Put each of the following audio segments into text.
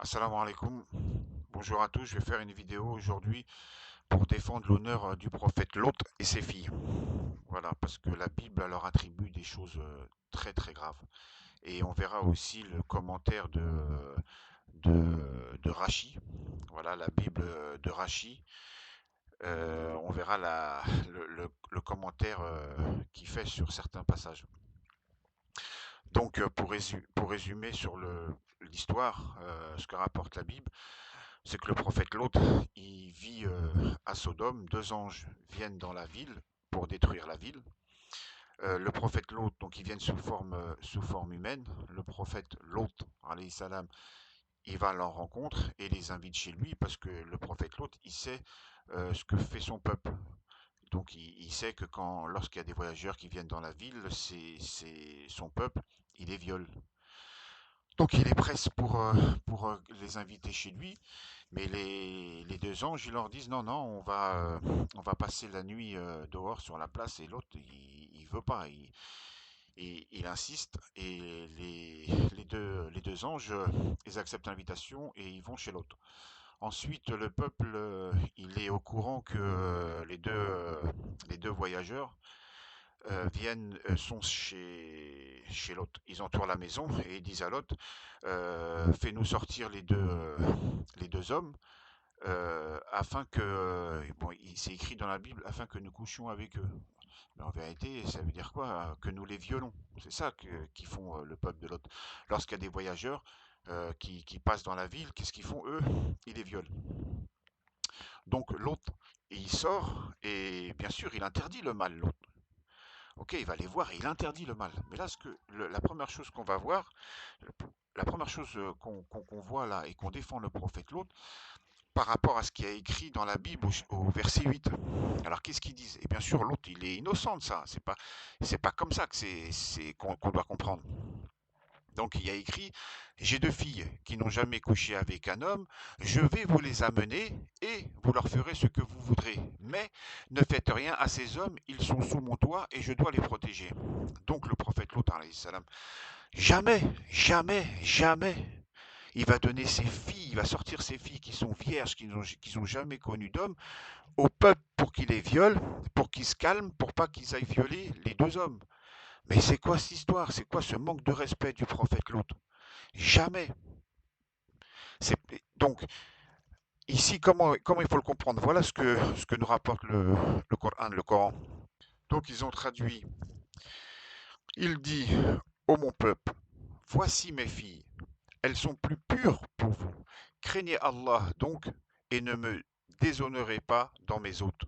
Assalamu alaikum. Bonjour à tous, je vais faire une vidéo aujourd'hui pour défendre l'honneur du prophète Lot et ses filles. Voilà, parce que la Bible leur attribue des choses très très graves. Et on verra aussi le commentaire de Rachi. Voilà, la Bible de Rachi. On verra le commentaire qu'il fait sur certains passages. Donc, pour résumer sur l'histoire, ce que rapporte la Bible, c'est que le prophète Lot, il vit à Sodome. Deux anges viennent dans la ville pour détruire la ville. Le prophète Lot, donc ils viennent sous forme humaine. Le prophète Lot, alayhi salam, il va à leur rencontre et les invite chez lui parce que le prophète Lot, il sait ce que fait son peuple. Donc il sait que lorsqu'il y a des voyageurs qui viennent dans la ville, c'est son peuple, il les viole. Donc il les presse pour les inviter chez lui. Mais les deux anges, ils leur disent non, non, on va passer la nuit dehors sur la place et l'autre, il veut pas. Il insiste et les deux anges, ils acceptent l'invitation et ils vont chez l'autre. Ensuite, le peuple, il est au courant que les deux voyageurs sont chez l'autre. Ils entourent la maison et ils disent à l'autre, fais-nous sortir les deux hommes afin que, bon, c'est écrit dans la Bible, afin que nous couchions avec eux. Mais en vérité, ça veut dire quoi? Que nous les violons. C'est ça qu'ils font le peuple de l'autre. Lorsqu'il y a des voyageurs qui passent dans la ville, qu'est-ce qu'ils font eux? Ils les violent. Donc l'autre, il sort et bien sûr, il interdit le mal, l'autre. Ok, il va les voir et il interdit le mal. Mais là, la première chose qu'on va voir, la première chose qu'on voit là et qu'on défend le prophète l'autre, par rapport à ce qui est écrit dans la Bible au verset 8. Alors qu'est-ce qu'ils disent? Et bien sûr, l'autre, il est innocent de ça. C'est pas comme ça que qu'on doit comprendre. Donc il y a écrit, j'ai deux filles qui n'ont jamais couché avec un homme, je vais vous les amener et vous leur ferez ce que vous voudrez. Mais ne faites rien à ces hommes, ils sont sous mon toit et je dois les protéger. Donc le prophète Lot, jamais, jamais, jamais, il va donner ses filles, il va sortir ses filles qui sont vierges, qui n'ont jamais connu d'homme, au peuple pour qu'il les viole, pour qu'ils se calment, pour pas qu'ils aillent violer les deux hommes. Mais c'est quoi cette histoire? C'est quoi ce manque de respect du prophète Lot? Jamais. Donc, ici, comment il faut le comprendre? Voilà ce que nous rapporte le Coran, le Coran. Donc, ils ont traduit. Il dit, ô mon peuple, voici mes filles. Elles sont plus pures pour vous. Craignez Allah donc et ne me déshonorez pas dans mes hôtes.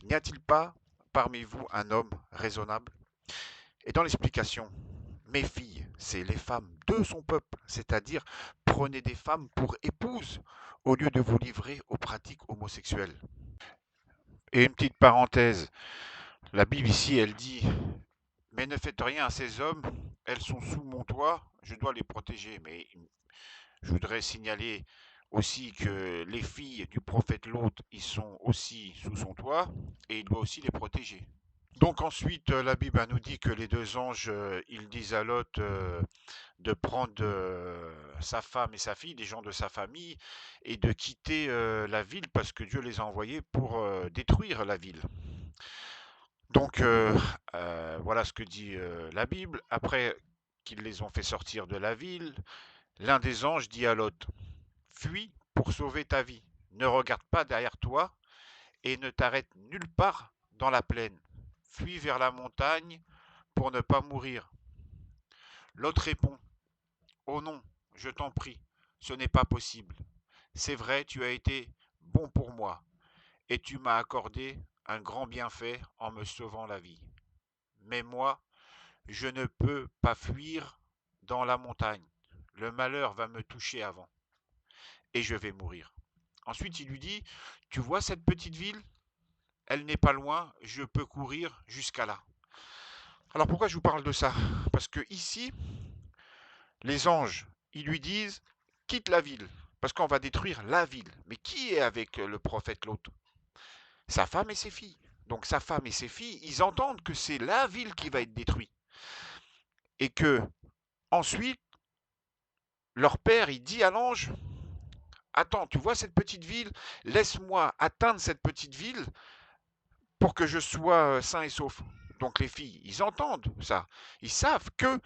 N'y a-t-il pas parmi vous un homme raisonnable? Et dans l'explication, mes filles, c'est les femmes de son peuple, c'est-à-dire prenez des femmes pour épouses au lieu de vous livrer aux pratiques homosexuelles. Et une petite parenthèse, la Bible ici, elle dit, mais ne faites rien à ces hommes, elles sont sous mon toit, je dois les protéger. Mais je voudrais signaler aussi que les filles du prophète Lot, ils sont aussi sous son toit et il doit aussi les protéger. Donc ensuite, la Bible nous dit que les deux anges, ils disent à Lot de prendre sa femme et sa fille, des gens de sa famille, et de quitter la ville parce que Dieu les a envoyés pour détruire la ville. Donc voilà ce que dit la Bible. Après qu'ils les ont fait sortir de la ville, l'un des anges dit à Lot, fuis pour sauver ta vie. Ne regarde pas derrière toi et ne t'arrête nulle part dans la plaine. Fuis vers la montagne pour ne pas mourir. L'autre répond, oh non, je t'en prie, ce n'est pas possible. C'est vrai, tu as été bon pour moi, et tu m'as accordé un grand bienfait en me sauvant la vie. Mais moi, je ne peux pas fuir dans la montagne. Le malheur va me toucher avant, et je vais mourir. Ensuite, il lui dit, tu vois cette petite ville? Elle n'est pas loin, je peux courir jusqu'à là. Alors pourquoi je vous parle de ça? Parce que ici, les anges, ils lui disent, quitte la ville, parce qu'on va détruire la ville. Mais qui est avec le prophète Lot? Sa femme et ses filles. Donc sa femme et ses filles, ils entendent que c'est la ville qui va être détruite. Et que, ensuite, leur père, il dit à l'ange, attends, tu vois cette petite ville? Laisse-moi atteindre cette petite ville pour que je sois sain et sauf. Donc les filles, ils entendent ça. Ils savent que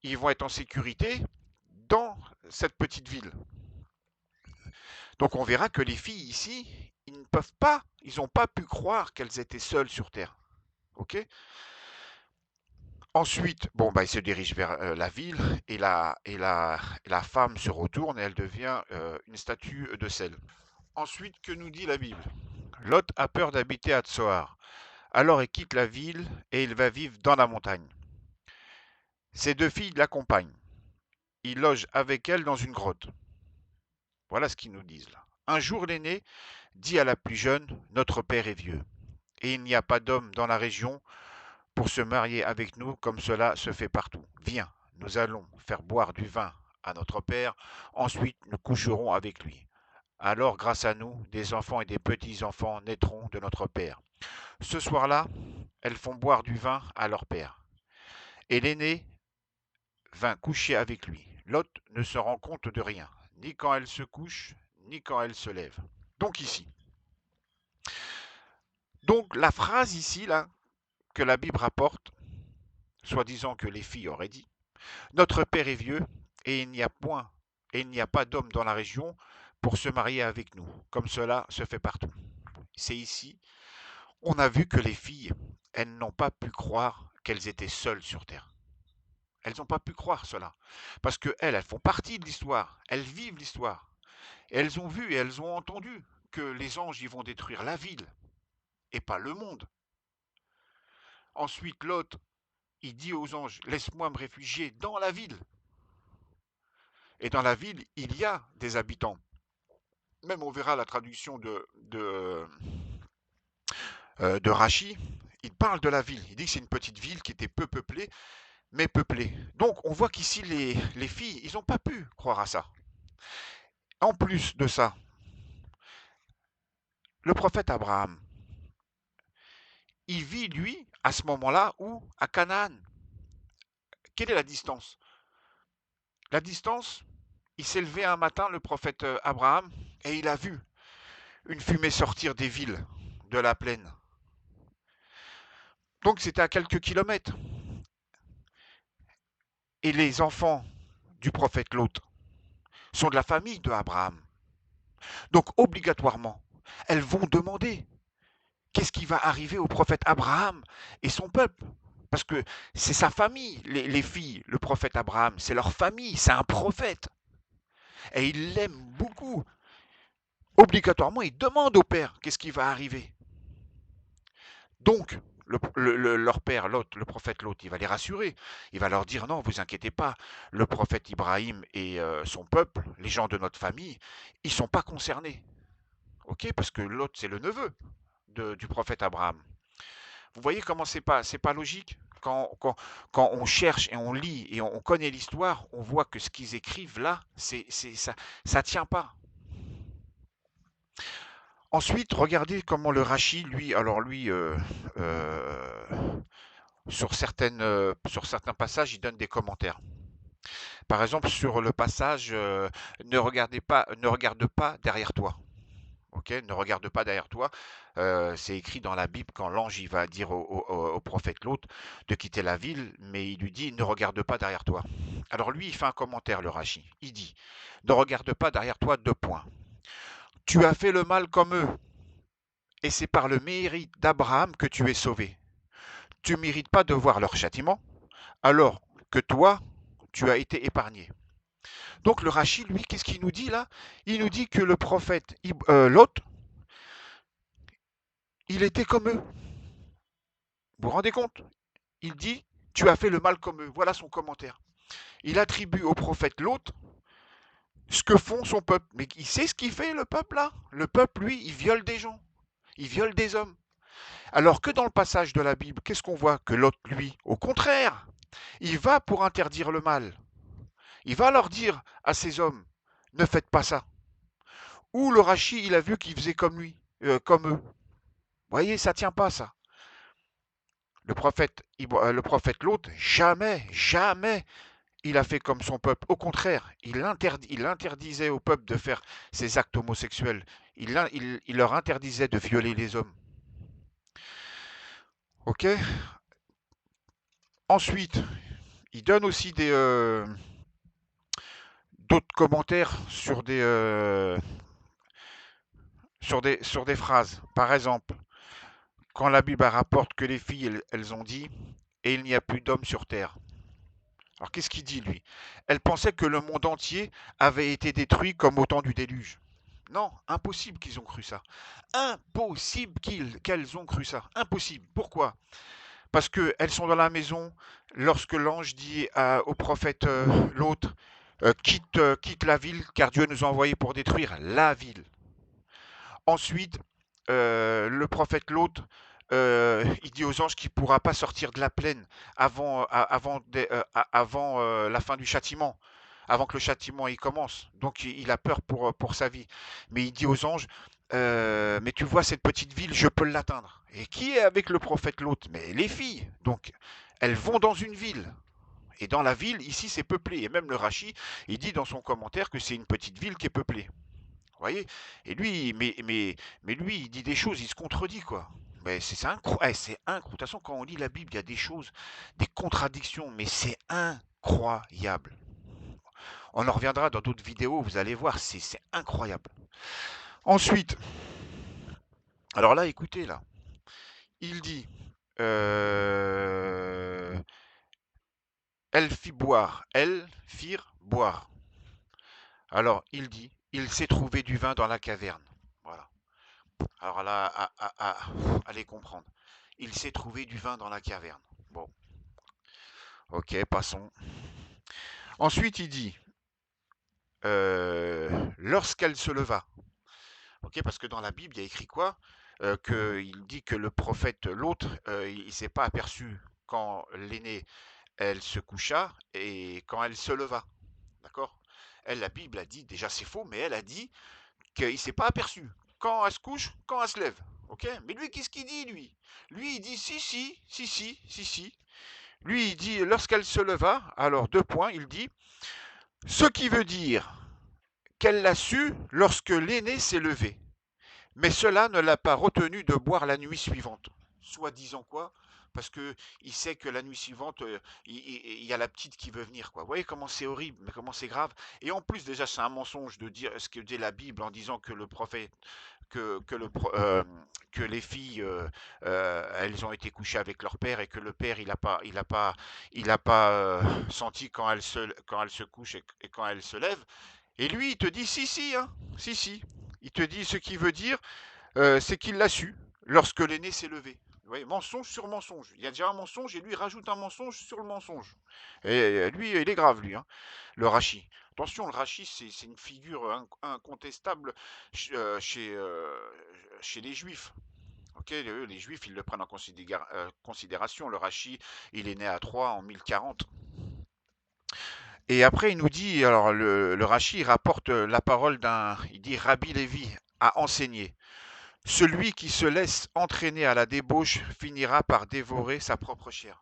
ils vont être en sécurité dans cette petite ville. Donc on verra que les filles ici, ils ne peuvent pas, ils n'ont pas pu croire qu'elles étaient seules sur Terre. Ok? Ensuite, bon, bah, il se dirige vers la ville et la femme se retourne et elle devient une statue de sel. Ensuite, que nous dit la Bible? Lot a peur d'habiter à Tsoar. Alors il quitte la ville et il va vivre dans la montagne. Ses deux filles l'accompagnent. Il loge avec elles dans une grotte. Voilà ce qu'ils nous disent là. Un jour, l'aîné dit à la plus jeune, notre père est vieux, et il n'y a pas d'homme dans la région pour se marier avec nous comme cela se fait partout. Viens, nous allons faire boire du vin à notre père, ensuite nous coucherons avec lui. Alors, grâce à nous, des enfants et des petits-enfants naîtront de notre père. Ce soir-là, elles font boire du vin à leur père. Et l'aîné vint coucher avec lui. Lot ne se rend compte de rien, ni quand elle se couche, ni quand elle se lève. Donc ici. Donc la phrase ici, là, que la Bible rapporte, soi-disant que les filles auraient dit, notre père est vieux, et il n'y a point, et il n'y a pas d'homme dans la région pour se marier avec nous, comme cela se fait partout. C'est ici, on a vu que les filles, elles n'ont pas pu croire qu'elles étaient seules sur Terre. Elles n'ont pas pu croire cela. Parce qu'elles font partie de l'histoire. Elles vivent l'histoire. Et elles ont vu et elles ont entendu que les anges y vont détruire la ville et pas le monde. Ensuite, Lot, il dit aux anges, laisse-moi me réfugier dans la ville. Et dans la ville, il y a des habitants. Même on verra la traduction de Rachi, il parle de la ville. Il dit que c'est une petite ville qui était peu peuplée, mais peuplée. Donc on voit qu'ici, les filles, ils n'ont pas pu croire à ça. En plus de ça, le prophète Abraham, il vit, lui, à ce moment-là, où? À Canaan. Quelle est la distance? La distance, il s'est levé un matin, le prophète Abraham, et il a vu une fumée sortir des villes de la plaine. Donc c'était à quelques kilomètres. Et les enfants du prophète Lot sont de la famille de Abraham. Donc obligatoirement, elles vont demander qu'est-ce qui va arriver au prophète Abraham et son peuple. Parce que c'est sa famille, les filles, le prophète Abraham, c'est leur famille, c'est un prophète. Et ils l'aiment beaucoup. Obligatoirement, ils demandent au père qu'est-ce qui va arriver. Donc, leur père, Lot, le prophète Lot, il va les rassurer. Il va leur dire non, vous inquiétez pas, le prophète Ibrahim et son peuple, les gens de notre famille, ils ne sont pas concernés. Ok? Parce que Lot, c'est le neveu du prophète Abraham. Vous voyez comment c'est pas logique quand on cherche et on lit et on connaît l'histoire, on voit que ce qu'ils écrivent là, ça tient pas. Ensuite, regardez comment le Rachi, lui, alors lui, sur certains passages, il donne des commentaires. Par exemple, sur le passage ne regarde pas derrière toi. Ok, ne regarde pas derrière toi. C'est écrit dans la Bible quand l'ange il va dire au prophète Lot de quitter la ville, mais il lui dit ne regarde pas derrière toi. Alors lui, il fait un commentaire, le Rachi. Il dit ne regarde pas derrière toi, deux points. Tu as fait le mal comme eux, et c'est par le mérite d'Abraham que tu es sauvé. Tu ne mérites pas de voir leur châtiment, alors que toi, tu as été épargné. Donc le Rachi, lui, qu'est-ce qu'il nous dit là? Il nous dit que le prophète Lot, il était comme eux. Vous vous rendez compte? Il dit, tu as fait le mal comme eux. Voilà son commentaire. Il attribue au prophète Lot ce que font son peuple. Mais il sait ce qu'il fait, le peuple là? Le peuple, lui, il viole des gens. Il viole des hommes. Alors que dans le passage de la Bible, qu'est-ce qu'on voit? Que Lot, lui, au contraire, il va pour interdire le mal. Il va leur dire à ces hommes, ne faites pas ça. Ou le Rachi, il a vu qu'il faisait comme lui, comme eux. Vous voyez, ça tient pas ça. Le prophète Lot, jamais, jamais, il a fait comme son peuple. Au contraire, il interdisait au peuple de faire ces actes homosexuels. Il leur interdisait de violer les hommes. Ok. Ensuite, il donne aussi d'autres commentaires sur des phrases. Par exemple, quand la Bible rapporte que les filles, elles ont dit, et il n'y a plus d'hommes sur terre. Alors qu'est-ce qu'il dit, lui? Elle pensait que le monde entier avait été détruit comme au temps du déluge. Non, impossible qu'ils ont cru ça. Impossible qu'elles ont cru ça. Impossible. Pourquoi? Parce qu'elles sont dans la maison lorsque l'ange dit au prophète l'autre, quitte la ville car Dieu nous a envoyés pour détruire la ville. Ensuite, le prophète Lot, il dit aux anges qu'il ne pourra pas sortir de la plaine avant la fin du châtiment, avant que le châtiment il commence. Donc il a peur pour sa vie. Mais il dit aux anges, mais tu vois cette petite ville, je peux l'atteindre. Et qui est avec le prophète Lot? Mais les filles. Donc elles vont dans une ville. Et dans la ville, ici, c'est peuplé. Et même le Rachi, il dit dans son commentaire que c'est une petite ville qui est peuplée. Vous voyez? Et lui, mais lui, il dit des choses, il se contredit, quoi. Mais c'est incroyable. C'est incroyable. De toute façon, quand on lit la Bible, il y a des choses, des contradictions, mais c'est incroyable. On en reviendra dans d'autres vidéos, vous allez voir, c'est incroyable. Ensuite, alors là, écoutez, là, il dit, euh, elles firent boire. Alors, il dit, il s'est trouvé du vin dans la caverne. Voilà. Alors là, allez comprendre. Il s'est trouvé du vin dans la caverne. Bon, ok, passons. Ensuite, il dit, lorsqu'elle se leva. Ok, parce que dans la Bible, il y a écrit quoi? Il dit que le prophète, l'autre, il ne s'est pas aperçu quand l'aînée, elle se coucha et quand elle se leva. D'accord? Elle, la Bible a dit, déjà c'est faux, mais elle a dit qu'il ne s'est pas aperçu. Quand elle se couche, quand elle se lève. Ok? Mais lui, qu'est-ce qu'il dit, lui? Lui, il dit si, si, si, si, si, si. Lui, il dit lorsqu'elle se leva, alors deux points, il dit ce qui veut dire qu'elle l'a su lorsque l'aîné s'est levé. Mais cela ne l'a pas retenu de boire la nuit suivante. Soit disant quoi? Parce que il sait que la nuit suivante, il y a la petite qui veut venir, quoi. Vous voyez comment c'est horrible, mais comment c'est grave. Et en plus, déjà, c'est un mensonge de dire ce que dit la Bible en disant que le prophète, que, le, que les filles, elles ont été couchées avec leur père et que le père, il a pas senti quand elle se couche et quand elle se lève. Et lui, il te dit si, si, hein, si, si. Il te dit ce qui veut dire c'est qu'il l'a su lorsque l'aîné s'est levé. Vous voyez, mensonge sur mensonge. Il y a déjà un mensonge et lui il rajoute un mensonge sur le mensonge. Et lui, il est grave, lui, hein, le Rachi. Attention, le Rachi, c'est une figure incontestable chez les Juifs. Ok, les Juifs, ils le prennent en considération. Le Rachi, il est né à Troyes en 1040. Et après, il nous dit, alors le Rachi, il rapporte la parole il dit Rabbi Lévi a enseigné. Celui qui se laisse entraîner à la débauche finira par dévorer sa propre chair.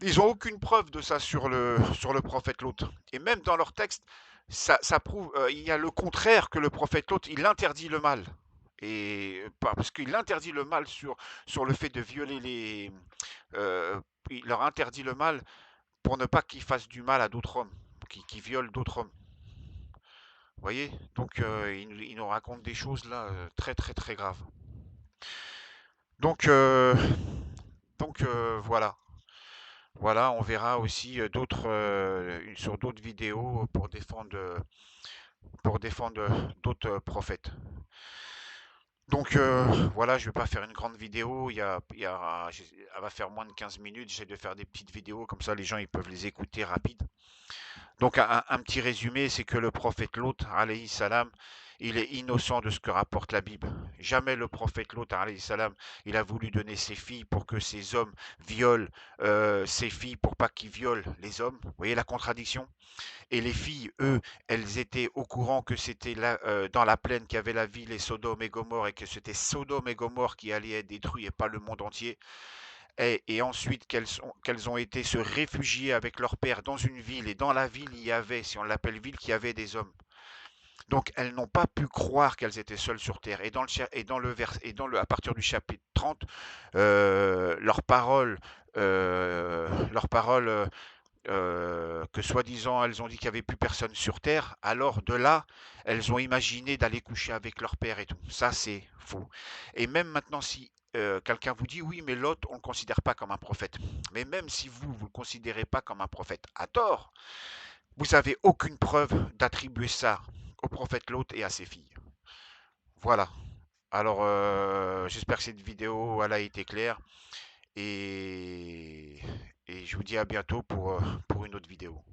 Ils n'ont aucune preuve de ça sur le prophète Lot. Et même dans leur texte, ça prouve, il y a le contraire que le prophète Lot, il interdit le mal. Et parce qu'il interdit le mal sur le fait de violer il leur interdit le mal pour ne pas qu'ils fassent du mal à d'autres hommes, qu'ils violent d'autres hommes. Vous voyez? Donc il nous raconte des choses là très très très graves. Donc, euh, donc, voilà. Voilà, on verra aussi sur d'autres vidéos pour défendre d'autres prophètes. Donc voilà, je vais pas faire une grande vidéo. Elle va faire moins de 15 minutes. J'essaie de faire des petites vidéos comme ça, les gens ils peuvent les écouter rapide. Donc un petit résumé, c'est que le prophète Lot, alayhi salam, il est innocent de ce que rapporte la Bible. Jamais le prophète Lot, alayhi salam, il a voulu donner ses filles pour que ces hommes violent ses filles pour pas qu'ils violent les hommes. Vous voyez la contradiction? Et les filles, eux, elles étaient au courant que c'était là, dans la plaine qu'il y avait la ville et Sodome et Gomorre et que c'était Sodome et Gomorre qui allaient être détruits et pas le monde entier. et ensuite qu'elles ont été se réfugier avec leur père dans une ville, et dans la ville il y avait, si on l'appelle ville, qu'il y avait des hommes. Donc elles n'ont pas pu croire qu'elles étaient seules sur terre. À partir du chapitre 30, leurs paroles que soi-disant elles ont dit qu'il n'y avait plus personne sur Terre, alors de là, elles ont imaginé d'aller coucher avec leur père et tout. Ça, c'est faux. Et même maintenant, si quelqu'un vous dit oui, mais Lot, on ne le considère pas comme un prophète. Mais même si vous ne le considérez pas comme un prophète à tort, vous n'avez aucune preuve d'attribuer ça au prophète Lot et à ses filles. Voilà. Alors, j'espère que cette vidéo elle a été claire et, et je vous dis à bientôt pour une autre vidéo.